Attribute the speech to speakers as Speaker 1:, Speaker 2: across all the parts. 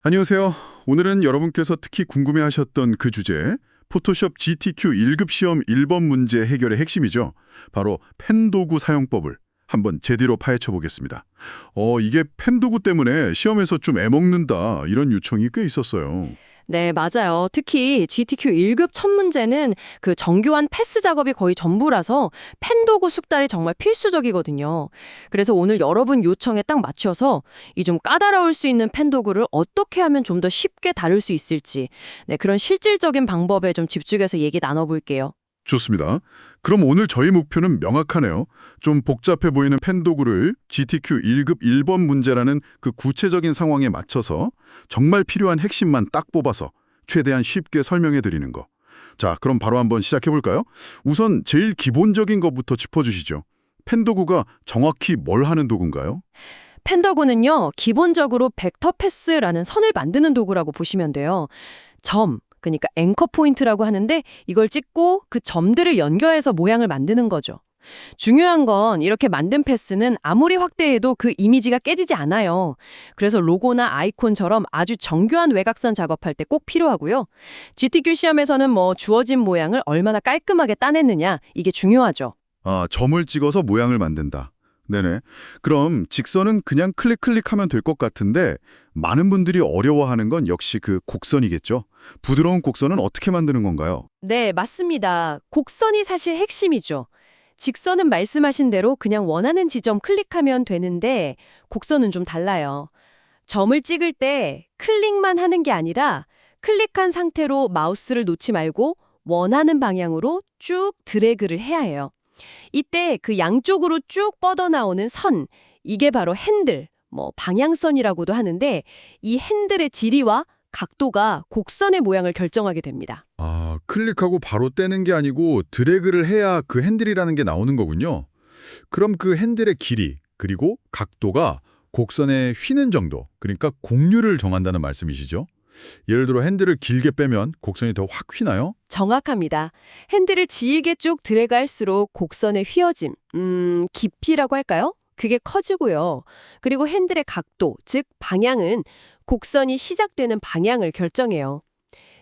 Speaker 1: 안녕하세요. 오늘은 여러분께서 특히 궁금해하셨던 그 주제, 포토샵 GTQ 1급 시험 1번 문제 해결의 핵심이죠. 바로 펜 도구 사용법을 한번 제대로 파헤쳐 보겠습니다. 이게 펜 도구 때문에 시험에서 좀 애먹는다 이런 요청이 꽤 있었어요.
Speaker 2: 네, 맞아요. 특히 GTQ 1급 첫 문제는 그 정교한 패스 작업이 거의 전부라서 펜 도구 숙달이 정말 필수적이거든요. 그래서 오늘 여러분 요청에 딱 맞춰서 이 좀 까다로울 수 있는 펜 도구를 어떻게 하면 좀 더 쉽게 다룰 수 있을지, 네, 그런 실질적인 방법에 좀 집중해서 얘기 나눠볼게요.
Speaker 1: 좋습니다. 그럼 오늘 저희 목표는 명확하네요. 좀 복잡해 보이는 펜 도구를 GTQ 1급 1번 문제라는 그 구체적인 상황에 맞춰서 정말 필요한 핵심만 딱 뽑아서 최대한 쉽게 설명해 드리는 거. 자, 그럼 바로 한번 시작해 볼까요? 우선 제일 기본적인 것부터 짚어주시죠. 펜 도구가 정확히 뭘 하는 도구인가요?
Speaker 2: 펜 도구는요, 기본적으로 벡터 패스라는 선을 만드는 도구라고 보시면 돼요. 그러니까 앵커 포인트라고 하는데 이걸 찍고 그 점들을 연결해서 모양을 만드는 거죠. 중요한 건 이렇게 만든 패스는 아무리 확대해도 그 이미지가 깨지지 않아요. 그래서 로고나 아이콘처럼 아주 정교한 외곽선 작업할 때 꼭 필요하고요. GTQ 시험에서는 주어진 모양을 얼마나 깔끔하게 따냈느냐, 이게 중요하죠.
Speaker 1: 아, 점을 찍어서 모양을 만든다. 네네. 그럼 직선은 그냥 클릭하면 될 것 같은데 많은 분들이 어려워하는 건 역시 그 곡선이겠죠? 부드러운 곡선은 어떻게 만드는 건가요?
Speaker 2: 네, 맞습니다. 곡선이 사실 핵심이죠. 직선은 말씀하신 대로 그냥 원하는 지점 클릭하면 되는데 곡선은 좀 달라요. 점을 찍을 때 클릭만 하는 게 아니라 클릭한 상태로 마우스를 놓지 말고 원하는 방향으로 쭉 드래그를 해야 해요. 이때 그 양쪽으로 쭉 뻗어나오는 선, 이게 바로 핸들, 방향선이라고도 하는데 이 핸들의 지리와 각도가 곡선의 모양을 결정하게 됩니다.
Speaker 1: 아, 클릭하고 바로 떼는 게 아니고 드래그를 해야 그 핸들이라는 게 나오는 거군요. 그럼 그 핸들의 길이 그리고 각도가 곡선의 휘는 정도, 그러니까 곡률을 정한다는 말씀이시죠? 예를 들어 핸들을 길게 빼면 곡선이 더 확 휘나요?
Speaker 2: 정확합니다. 핸들을 길게 쭉 드래그할수록 곡선의 휘어짐, 깊이라고 할까요? 그게 커지고요. 그리고 핸들의 각도, 즉 방향은 곡선이 시작되는 방향을 결정해요.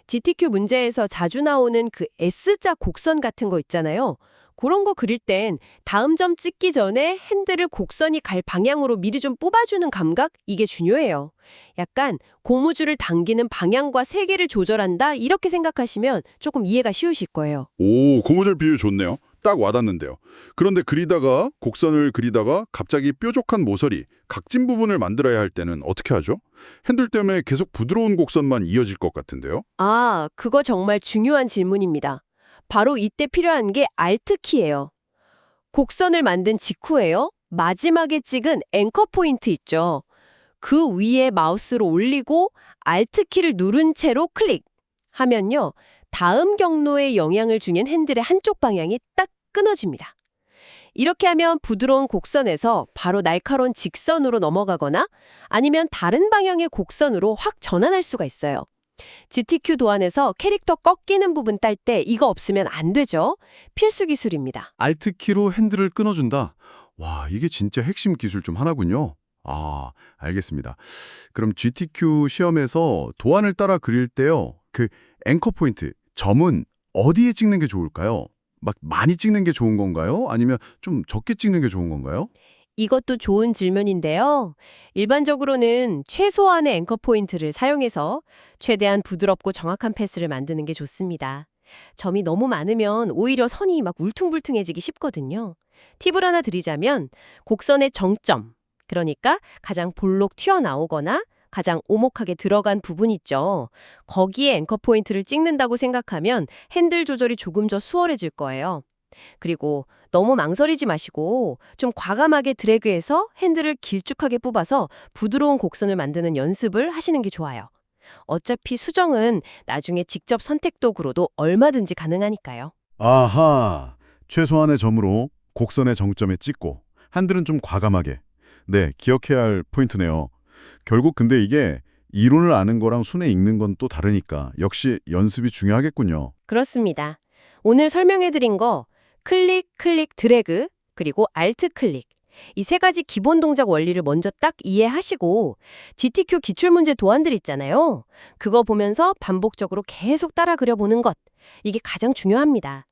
Speaker 2: GTQ 문제에서 자주 나오는 그 S자 곡선 같은 거 있잖아요. 그런 거 그릴 땐 다음 점 찍기 전에 핸들을 곡선이 갈 방향으로 미리 좀 뽑아주는 감각? 이게 중요해요. 약간 고무줄을 당기는 방향과 세기를 조절한다 이렇게 생각하시면 조금 이해가 쉬우실 거예요.
Speaker 1: 오, 고무줄 비유 좋네요. 딱 와닿는데요. 그런데 곡선을 그리다가 갑자기 뾰족한 모서리, 각진 부분을 만들어야 할 때는 어떻게 하죠? 핸들 때문에 계속 부드러운 곡선만 이어질 것 같은데요.
Speaker 2: 아, 그거 정말 중요한 질문입니다. 바로 이때 필요한 게 Alt키예요. 곡선을 만든 직후에요. 마지막에 찍은 앵커 포인트 있죠. 그 위에 마우스로 올리고 Alt키를 누른 채로 클릭 하면요. 다음 경로에 영향을 주는 핸들의 한쪽 방향이 딱 끊어집니다. 이렇게 하면 부드러운 곡선에서 바로 날카로운 직선으로 넘어가거나 아니면 다른 방향의 곡선으로 확 전환할 수가 있어요. GTQ 도안에서 캐릭터 꺾이는 부분 딸 때 이거 없으면 안 되죠. 필수 기술입니다.
Speaker 1: Alt키로 핸들을 끊어준다. 와, 이게 진짜 핵심 기술 중 하나군요. 아, 알겠습니다. 그럼 GTQ 시험에서 도안을 따라 그릴 때요. 그 앵커 포인트, 점은 어디에 찍는 게 좋을까요? 막 많이 찍는 게 좋은 건가요? 아니면 좀 적게 찍는 게 좋은 건가요?
Speaker 2: 이것도 좋은 질문인데요. 일반적으로는 최소한의 앵커 포인트를 사용해서 최대한 부드럽고 정확한 패스를 만드는 게 좋습니다. 점이 너무 많으면 오히려 선이 막 울퉁불퉁해지기 쉽거든요. 팁을 하나 드리자면 곡선의 정점, 그러니까 가장 볼록 튀어나오거나 가장 오목하게 들어간 부분 있죠. 거기에 앵커 포인트를 찍는다고 생각하면 핸들 조절이 조금 더 수월해질 거예요. 그리고 너무 망설이지 마시고 좀 과감하게 드래그해서 핸들을 길쭉하게 뽑아서 부드러운 곡선을 만드는 연습을 하시는 게 좋아요. 어차피 수정은 나중에 직접 선택 도구로도 얼마든지 가능하니까요.
Speaker 1: 아하, 최소한의 점으로 곡선의 정점에 찍고 핸들은 좀 과감하게. 네, 기억해야 할 포인트네요. 결국 근데 이게 이론을 아는 거랑 손에 읽는 건 또 다르니까 역시 연습이 중요하겠군요.
Speaker 2: 그렇습니다. 오늘 설명해드린 거 클릭, 클릭, 드래그, 그리고 Alt 클릭. 이 세 가지 기본 동작 원리를 먼저 딱 이해하시고 GTQ 기출문제 도안들 있잖아요. 그거 보면서 반복적으로 계속 따라 그려보는 것. 이게 가장 중요합니다.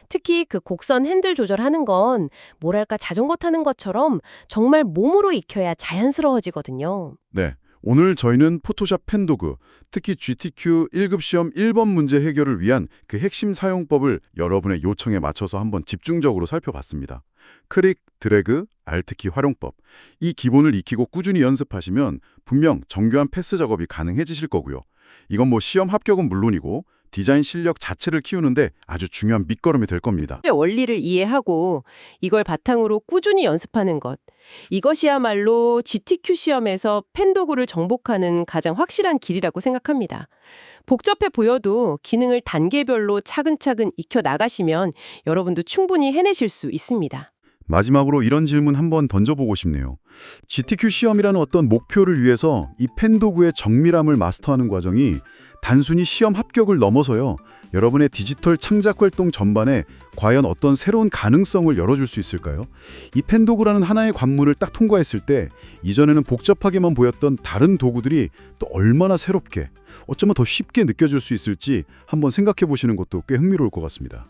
Speaker 2: 특히 그 곡선 핸들 조절하는 건 뭐랄까 자전거 타는 것처럼 정말 몸으로 익혀야 자연스러워지거든요.
Speaker 1: 네. 오늘 저희는 포토샵 펜도구, 특히 GTQ 1급 시험 1번 문제 해결을 위한 그 핵심 사용법을 여러분의 요청에 맞춰서 한번 집중적으로 살펴봤습니다. 클릭, 드래그, Alt키 활용법. 이 기본을 익히고 꾸준히 연습하시면 분명 정교한 패스 작업이 가능해지실 거고요. 이건 뭐 시험 합격은 물론이고 디자인 실력 자체를 키우는데 아주 중요한 밑거름이 될 겁니다.
Speaker 2: 원리를 이해하고 이걸 바탕으로 꾸준히 연습하는 것. 이것이야말로 GTQ 시험에서 펜도구를 정복하는 가장 확실한 길이라고 생각합니다. 복잡해 보여도 기능을 단계별로 차근차근 익혀 나가시면 여러분도 충분히 해내실 수 있습니다.
Speaker 1: 마지막으로 이런 질문 한번 던져보고 싶네요. GTQ 시험이라는 어떤 목표를 위해서 이 펜도구의 정밀함을 마스터하는 과정이 단순히 시험 합격을 넘어서요. 여러분의 디지털 창작 활동 전반에 과연 어떤 새로운 가능성을 열어줄 수 있을까요? 이 펜도구라는 하나의 관문을 딱 통과했을 때 이전에는 복잡하게만 보였던 다른 도구들이 또 얼마나 새롭게, 어쩌면 더 쉽게 느껴질 수 있을지 한번 생각해 보시는 것도 꽤 흥미로울 것 같습니다.